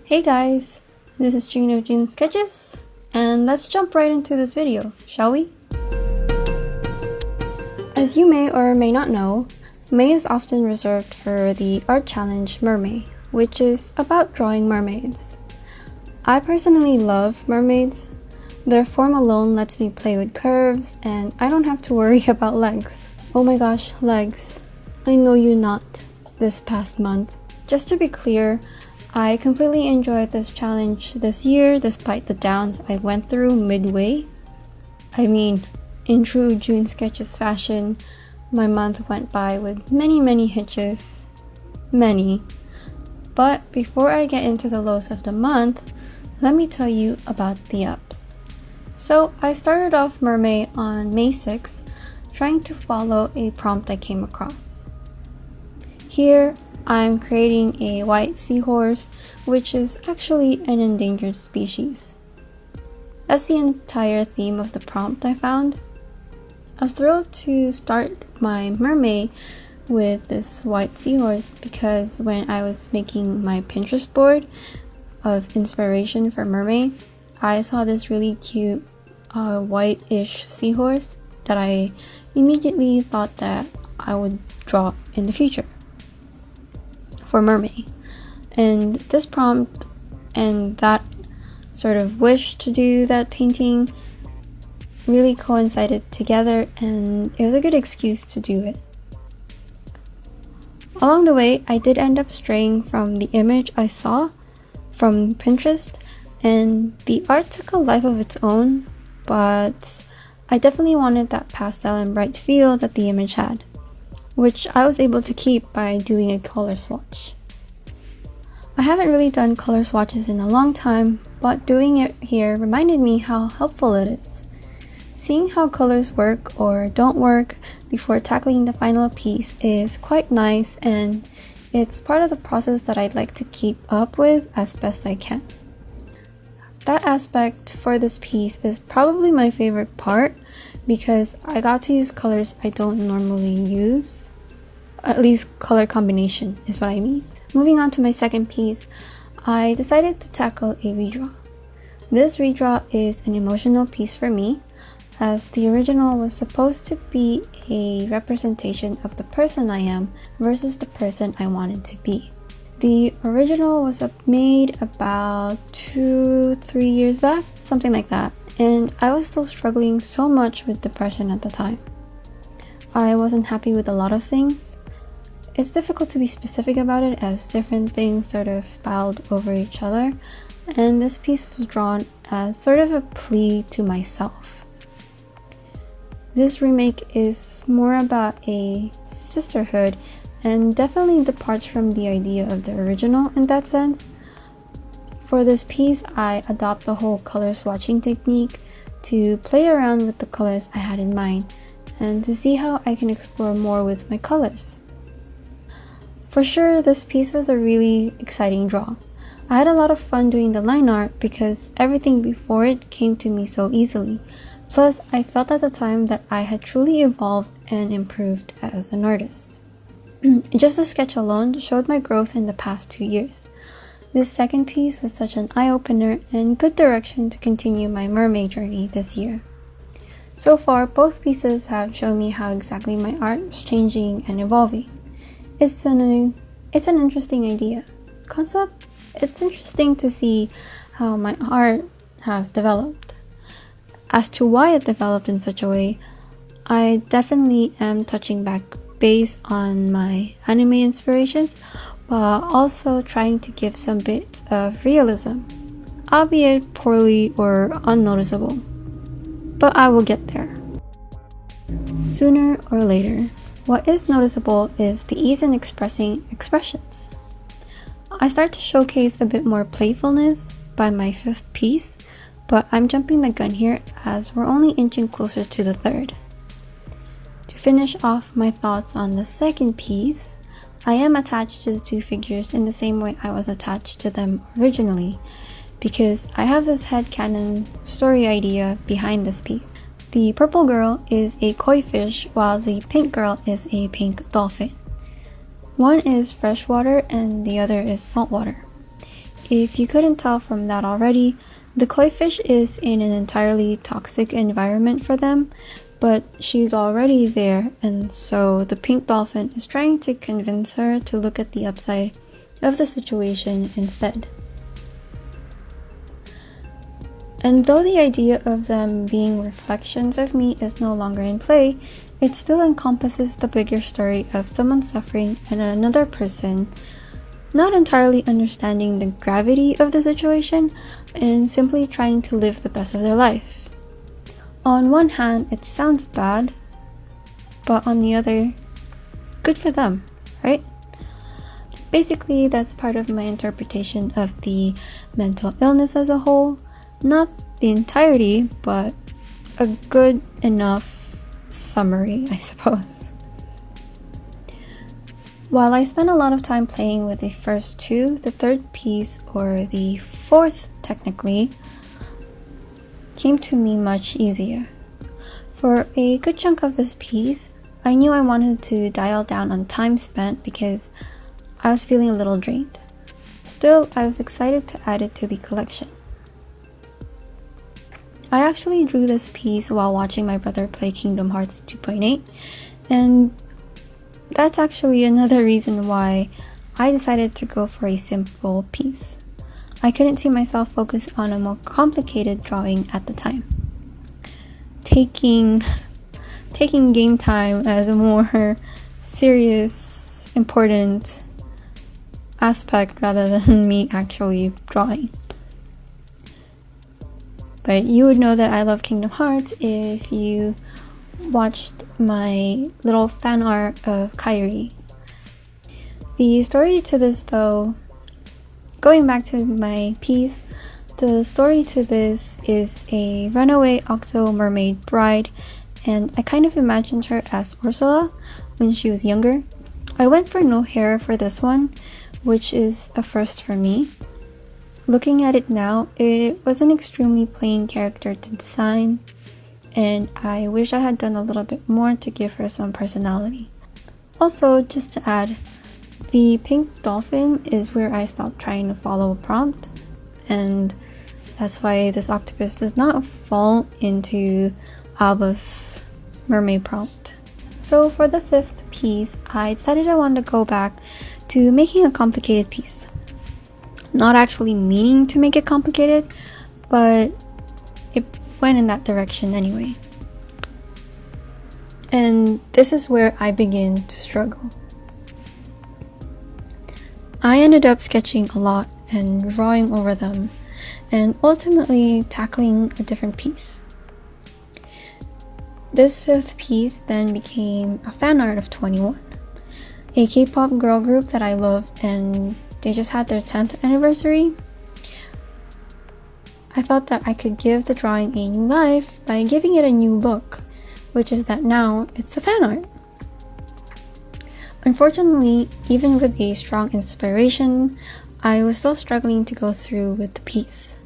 Hey guys, this is June of June Sketches, and let's jump right into this video, shall we? As you may or may not know, May is often reserved for the art challenge Mermay, which is about drawing mermaids. I personally love mermaids. Their form alone lets me play with curves, and I don't have to worry about legs. Oh my gosh, legs. I know you not this past month. Just to be clear, I completely enjoyed this challenge this year despite the downs I went through midway. I mean, in true June Sketches fashion, my month went by with many hitches. Many. But before I get into the lows of the month, let me tell you about the ups. So I started off Mermay on May 6th, trying to follow a prompt I came across. Here, I'm creating a white seahorse, which is actually an endangered species. That's the entire theme of the prompt I found. I was thrilled to start my Mermay with this white seahorse because when I was making my Pinterest board of inspiration for Mermay, I saw this really cute white-ish seahorse that I immediately thought that I would draw in the future for Mermay. And this prompt and that sort of wish to do that painting really coincided together, and it was a good excuse to do it. Along the way, I did end up straying from the image I saw from Pinterest, and the art took a life of its own, but I definitely wanted that pastel and bright feel that the image had, which I was able to keep by doing a color swatch. I haven't really done color swatches in a long time, but doing it here reminded me how helpful it is. Seeing how colors work or don't work before tackling the final piece is quite nice, and it's part of the process that I'd like to keep up with as best I can. That aspect for this piece is probably my favorite part because I got to use colors I don't normally use. At least color combination is what I mean. Moving on to my second piece, I decided to tackle a redraw. This redraw is an emotional piece for me, as the original was supposed to be a representation of the person I am versus the person I wanted to be. The original was made about 2-3 years back, something like that, and I was still struggling so much with depression at the time. I wasn't happy with a lot of things. It's difficult to be specific about it as different things sort of piled over each other, and this piece was drawn as sort of a plea to myself. This remake is more about a sisterhood and definitely departs from the idea of the original in that sense. For this piece, I adopt the whole color swatching technique to play around with the colors I had in mind and to see how I can explore more with my colors. For sure, this piece was a really exciting draw. I had a lot of fun doing the line art because everything before it came to me so easily. Plus, I felt at the time that I had truly evolved and improved as an artist. Just the sketch alone showed my growth in the past 2 years. This second piece was such an eye-opener and good direction to continue my Mermay journey this year. So far, both pieces have shown me how exactly my art is changing and evolving. It's an interesting idea. Concept? It's interesting to see how my art has developed. As to why it developed in such a way, I definitely am touching back base on my anime inspirations, while also trying to give some bits of realism, albeit poorly or unnoticeable. But I will get there. Sooner or later. What is noticeable is the ease in expressing expressions. I start to showcase a bit more playfulness by my fifth piece, but I'm jumping the gun here as we're only inching closer to the third. To finish off my thoughts on the second piece, I am attached to the two figures in the same way I was attached to them originally, because I have this headcanon story idea behind this piece. The purple girl is a koi fish while the pink girl is a pink dolphin. One is freshwater and the other is saltwater. If you couldn't tell from that already, the koi fish is in an entirely toxic environment for them, but she's already there, and so the pink dolphin is trying to convince her to look at the upside of the situation instead. And though the idea of them being reflections of me is no longer in play, it still encompasses the bigger story of someone suffering and another person not entirely understanding the gravity of the situation and simply trying to live the best of their life. On one hand, it sounds bad, but on the other, good for them, right? Basically, that's part of my interpretation of the mental illness as a whole. Not the entirety, but a good enough summary, I suppose. While I spent a lot of time playing with the first two, the third piece, or the fourth technically, came to me much easier. For a good chunk of this piece, I knew I wanted to dial down on time spent because I was feeling a little drained. Still, I was excited to add it to the collection. I actually drew this piece while watching my brother play Kingdom Hearts 2.8, and that's actually another reason why I decided to go for a simple piece. I couldn't see myself focus on a more complicated drawing at the time. Taking game time as a more serious, important aspect rather than me actually drawing. But you would know that I love Kingdom Hearts if you watched my little fan art of Kairi. The story to this, though, going back to my piece, the story to this is a runaway Octo mermaid bride, and I kind of imagined her as Ursula when she was younger. I went for no hair for this one, which is a first for me. Looking at it now, it was an extremely plain character to design, and I wish I had done a little bit more to give her some personality. Also, just to add, the pink dolphin is where I stopped trying to follow a prompt, and that's why this octopus does not fall into Alba's mermaid prompt. So for the fifth piece, I decided I wanted to go back to making a complicated piece. Not actually meaning to make it complicated, but it went in that direction anyway. And this is where I begin to struggle. I ended up sketching a lot and drawing over them, and ultimately tackling a different piece. This fifth piece then became a fan art of 21, a K-pop girl group that I love, and they just had their 10th anniversary. I thought that I could give the drawing a new life by giving it a new look, which is that now it's a fan art. Unfortunately, even with a strong inspiration, I was still struggling to go through with the piece.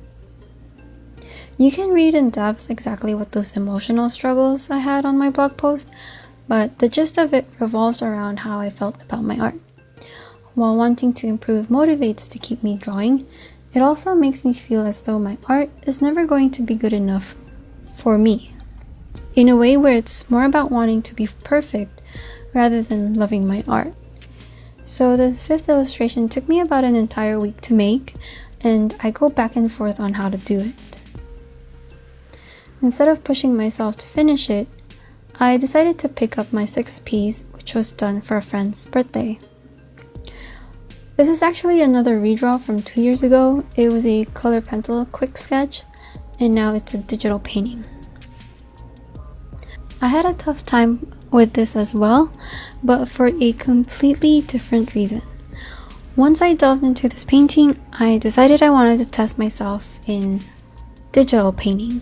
You can read in depth exactly what those emotional struggles I had on my blog post, but the gist of it revolves around how I felt about my art. While wanting to improve motivates to keep me drawing, it also makes me feel as though my art is never going to be good enough for me, in a way where it's more about wanting to be perfect rather than loving my art. So this fifth illustration took me about an entire week to make, and I go back and forth on how to do it. Instead of pushing myself to finish it, I decided to pick up my sixth piece, which was done for a friend's birthday. This is actually another redraw from 2 years ago. It was a color pencil quick sketch, and now it's a digital painting. I had a tough time with this as well, but for a completely different reason. Once I delved into this painting, I decided I wanted to test myself in digital painting.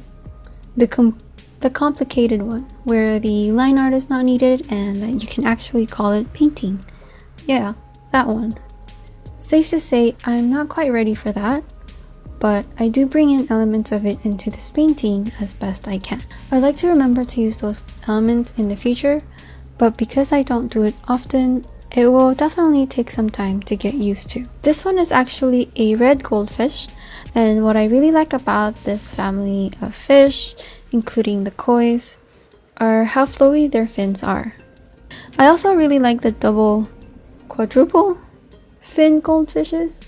The complicated one, where the line art is not needed and that you can actually call it painting. Yeah, that one. Safe to say, I'm not quite ready for that, but I do bring in elements of it into this painting as best I can. I'd like to remember to use those elements in the future, but because I don't do it often, it will definitely take some time to get used to. This one is actually a red goldfish, and what I really like about this family of fish, including the kois, are how flowy their fins are. I also really like the double quadruple fin goldfishes.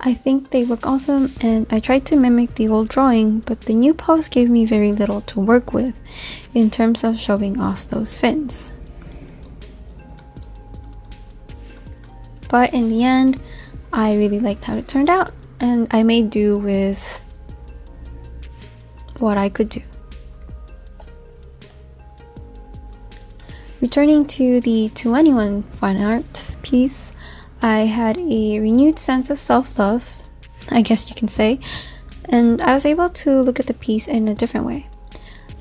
I think they look awesome, and I tried to mimic the old drawing, but the new post gave me very little to work with in terms of showing off those fins. But in the end, I really liked how it turned out, and I made do with what I could do. Returning to the To Anyone fine art piece, I had a renewed sense of self-love, I guess you can say, and I was able to look at the piece in a different way.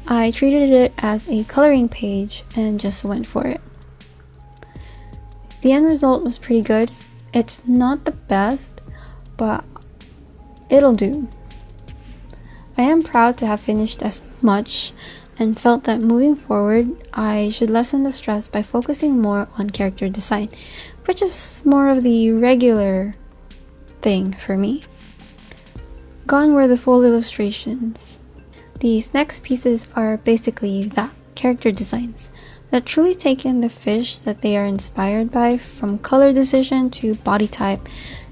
I treated it as a coloring page and just went for it. The end result was pretty good. It's not the best, but it'll do. I am proud to have finished as much and felt that moving forward, I should lessen the stress by focusing more on character design, which is more of the regular thing for me. Gone were the full illustrations. These next pieces are basically that, character designs, that truly take in the fish that they are inspired by, from color decision to body type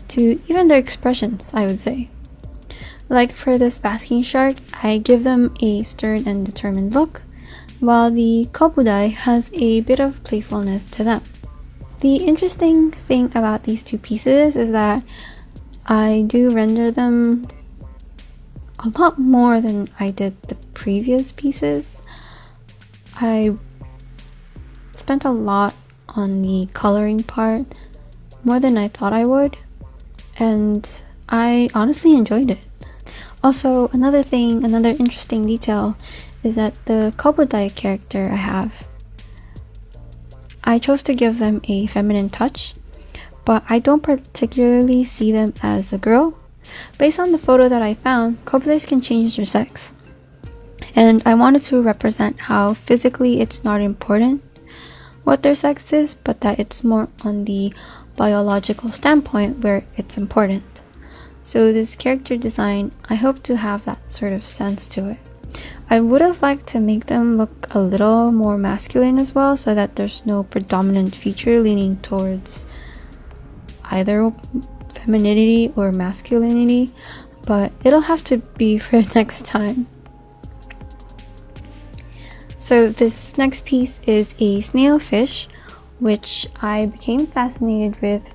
to even their expressions, I would say. Like for this basking shark, I give them a stern and determined look, while the kobudai has a bit of playfulness to them. The interesting thing about these two pieces is that I do render them a lot more than I did the previous pieces. I spent a lot on the coloring part, more than I thought I would, and I honestly enjoyed it. Also, another interesting detail is that the kobudai character I chose to give them a feminine touch, but I don't particularly see them as a girl. Based on the photo that I found, kobudais can change their sex, and I wanted to represent how physically it's not important what their sex is, but that it's more on the biological standpoint where it's important. So this character design, I hope to have that sort of sense to it. I would have liked to make them look a little more masculine as well, so that there's no predominant feature leaning towards either femininity or masculinity, but it'll have to be for next time. So this next piece is a snail fish, which I became fascinated with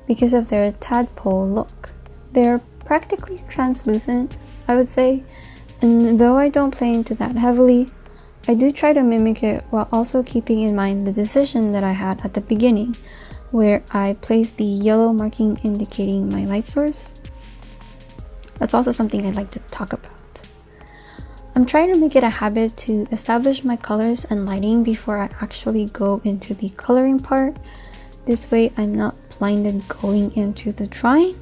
because of their tadpole look. They're practically translucent, I would say, and though I don't play into that heavily, I do try to mimic it while also keeping in mind the decision that I had at the beginning, where I placed the yellow marking indicating my light source. That's also something I'd like to talk about. I'm trying to make it a habit to establish my colors and lighting before I actually go into the coloring part. This way I'm not blinded going into the drawing.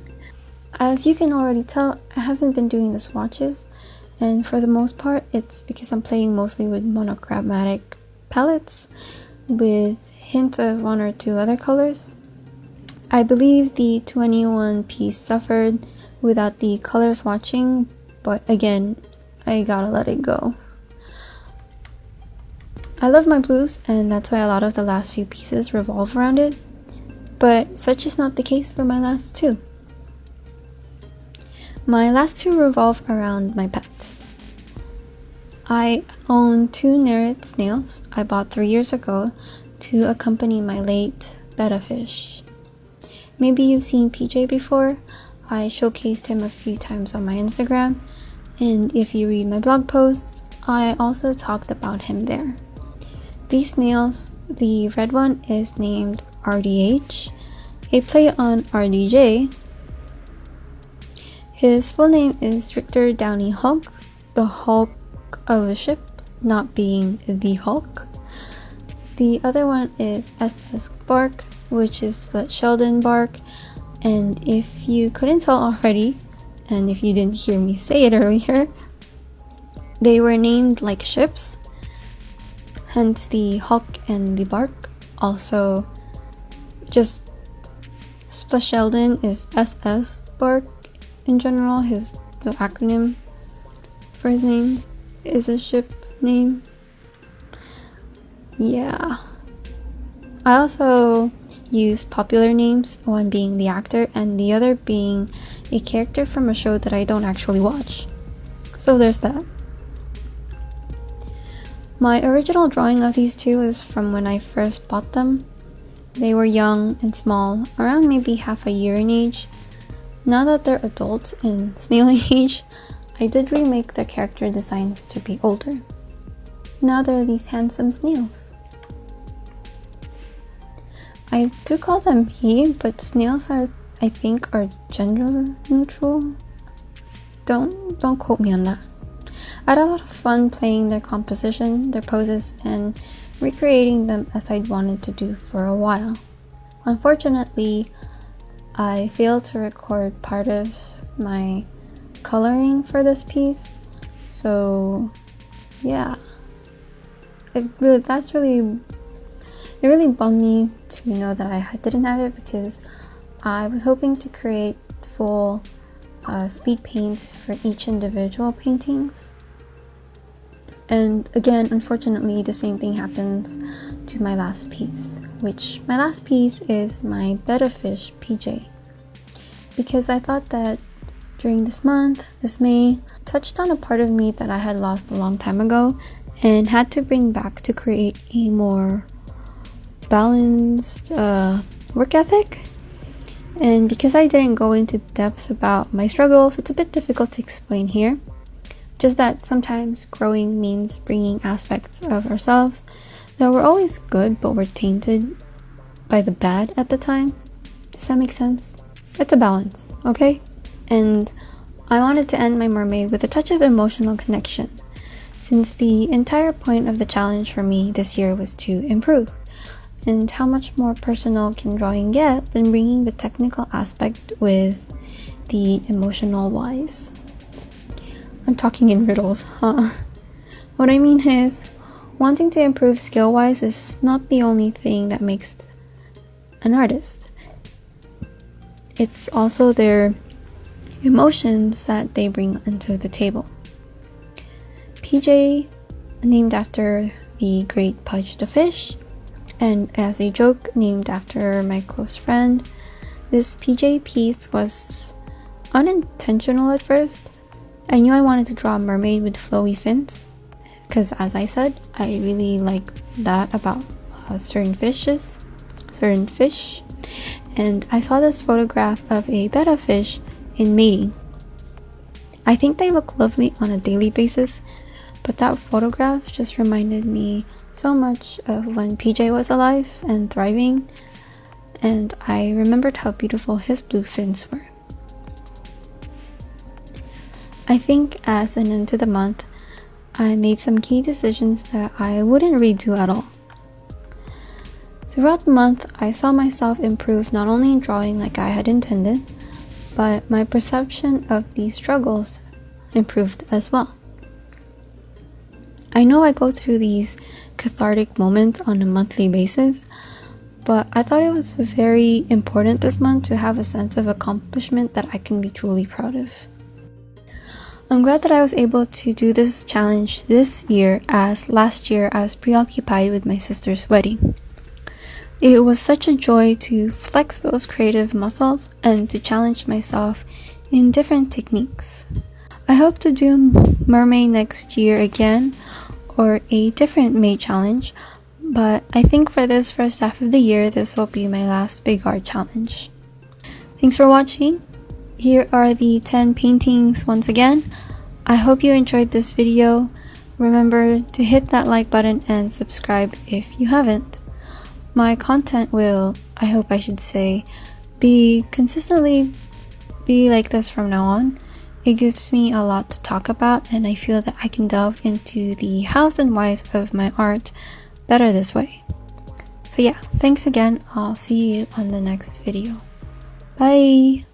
As you can already tell, I haven't been doing the swatches, and for the most part it's because I'm playing mostly with monochromatic palettes with hints of one or two other colors. I believe the 21 piece suffered without the color swatching, but again, I gotta let it go. I love my blues, and that's why a lot of the last few pieces revolve around it, but such is not the case for my last two. My last two revolve around my pets. I own two Nereid snails I bought 3 years ago to accompany my late betta fish. Maybe you've seen PJ before. I showcased him a few times on my Instagram, and if you read my blog posts, I also talked about him there. These snails, the red one is named RDH, a play on RDJ. His full name is Richter Downey Hulk, the Hulk of a ship, not being the Hulk. The other one is SS Bark, which is Split Sheldon Bark, and if you couldn't tell already, and if you didn't hear me say it earlier, they were named like ships, hence the Hulk and the Bark. Also, just Splash Sheldon is SS Bark in general. The acronym for his name is a ship name. Yeah. I also use popular names, one being the actor and the other being a character from a show that I don't actually watch. So there's that. My original drawing of these two is from when I first bought them. They were young and small, around maybe half a year in age. Now that they're adults in snail age, I did remake their character designs to be older. Now they're these handsome snails. I do call them he, but snails I think are gender neutral. Don't quote me on that. I had a lot of fun playing their composition, their poses, and recreating them as I'd wanted to do for a while. Unfortunately, I failed to record part of my coloring for this piece, so yeah. It really bummed me to know that I didn't have it, because I was hoping to create full speed paints for each individual paintings. And again, unfortunately, the same thing happens to my last piece, which my last piece is my bed of fish PJ. Because I thought that during this month, this May, touched on a part of me that I had lost a long time ago and had to bring back to create a more balanced work ethic. And because I didn't go into depth about my struggles, it's a bit difficult to explain here. Just that sometimes growing means bringing aspects of ourselves that were always good but were tainted by the bad at the time. Does that make sense? It's a balance, okay? And I wanted to end my Mermay with a touch of emotional connection, since the entire point of the challenge for me this year was to improve. And how much more personal can drawing get than bringing the technical aspect with the emotional wise? I'm talking in riddles, huh? What I mean is, wanting to improve skill-wise is not the only thing that makes an artist. It's also their emotions that they bring into the table. PJ, named after the great Pudge the Fish, and as a joke, named after my close friend. This PJ piece was unintentional at first. I knew I wanted to draw a mermaid with flowy fins, because as I said, I really like that about certain fish. And I saw this photograph of a betta fish in mating. I think they look lovely on a daily basis, but that photograph just reminded me so much of when PJ was alive and thriving, and I remembered how beautiful his blue fins were. I think as an end to the month, I made some key decisions that I wouldn't redo at all. Throughout the month, I saw myself improve not only in drawing like I had intended, but my perception of these struggles improved as well. I know I go through these cathartic moments on a monthly basis, but I thought it was very important this month to have a sense of accomplishment that I can be truly proud of. I'm glad that I was able to do this challenge this year, as last year I was preoccupied with my sister's wedding. It was such a joy to flex those creative muscles and to challenge myself in different techniques. I hope to do Mermay next year again, or a different May challenge, but I think for this first half of the year, this will be my last big art challenge. Thanks for watching. Here are the 10 paintings once again. I hope you enjoyed this video. Remember to hit that like button and subscribe if you haven't. My content will, be consistently be like this from now on. It gives me a lot to talk about, and I feel that I can delve into the hows and whys of my art better this way. So yeah, thanks again. I'll see you on the next video. Bye!